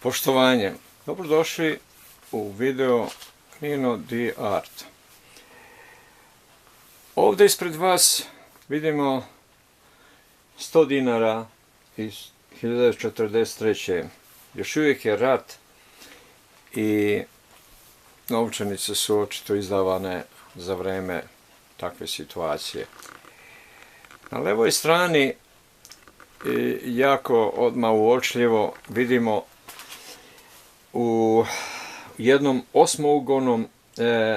Poštovanje, dobrodošli u video Nino di Art. Ovdje ispred vas vidimo 100 dinara iz 1943. Još uvijek je rat i novčanice su očito izdavane za vreme takve situacije. Na levoj strani jako odmah uočljivo vidimo u jednom osmougonom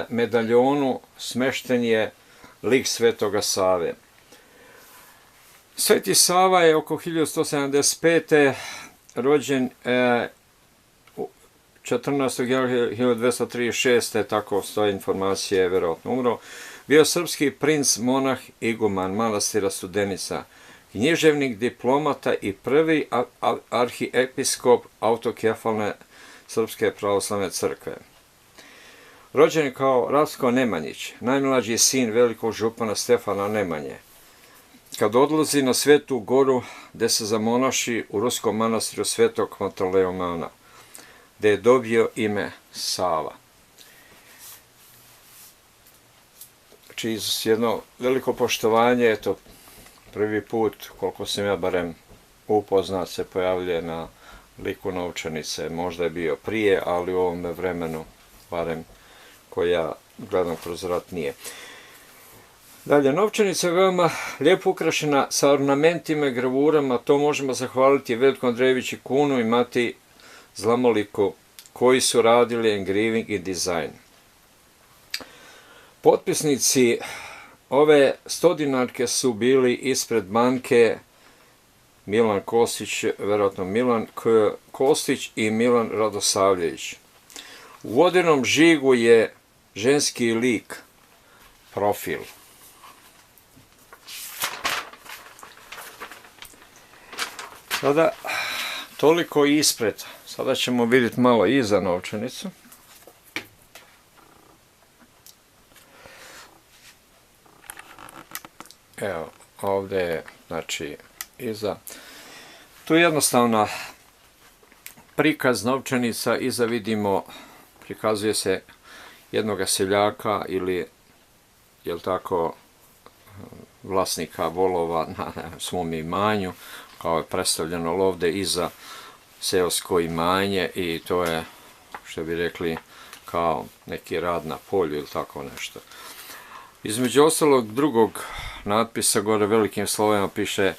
medaljonu smešten je lik Svetoga Save. Sveti Sava je oko 1175. rođen 14.1236. tako stoje informacije, vjerojatno umro. Bio srpski princ, monah, iguman manastira Studenica, književnik, diplomata i prvi arhiepiskop autokefalne Srpske pravoslavne crkve. Rođen je kao Rastko Nemanjić, najmlađi sin velikog župana Stefana Nemanje. Kad odlazi na Svetu Goru, gde se zamonaši u ruskom manastiru Svetog Panteleimona, gde je dobio ime Sava. Znači, jedno veliko poštovanje, eto, prvi put, koliko sam ja barem upoznat, se pojavljuje na liku novčanice. Možda je bio prije, ali u ovom vremenu, barem koji ja gledam kroz rat, nije. Dalje, novčanica je veoma lijepo ukrašena sa ornamentima i gravurama. To možemo zahvaliti Veljku Andrejeviću Kunu i Mati Zlamoliku, koji su radili engraving i dizajn. Potpisnici ove 100 dinarke su bili ispred banke Milan Kostić, vjerojatno Milan Kostić i Milan Radosavljević. U vodenom žigu je ženski lik, profil. Sada, toliko ispred. Sada ćemo vidjeti malo iza novčanicu. Evo, ovdje je, znači, iza. Tu je jednostavna prikaz novčanica, iza vidimo, prikazuje se jednoga seljaka ili, jel tako, vlasnika volova na svom imanju, kao je predstavljeno ovdje iza seosko imanje i to je, što bi rekli, kao neki rad na polju ili tako nešto. Između ostalog drugog natpisa gore velikim slovima piše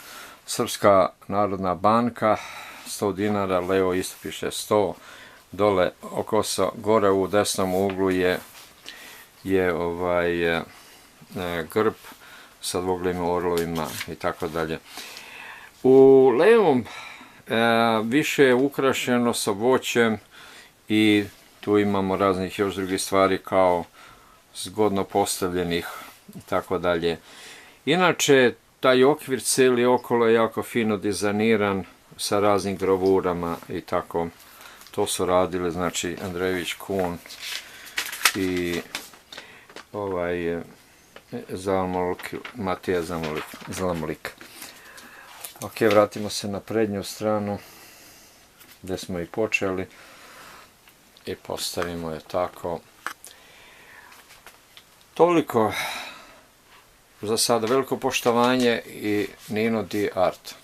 Srpska narodna banka, 100 dinara, levo isto piše 100, dole okoso, gore u desnom uglu je grb sa dvoglavim orlovima i tako dalje. U levom više je ukrašeno sa voćem i tu imamo raznih još drugih stvari kao zgodno postavljenih i tako dalje. Inače, taj okvir cijeli okolo je jako fino dizajniran sa raznim gravurama i tako. To su radili, znači, Andrejević Kun i Matija Zlamolik. Ok, vratimo se na prednju stranu gdje smo i počeli i postavimo je tako. Toliko za sada, veliko poštovanje i Nino di Art.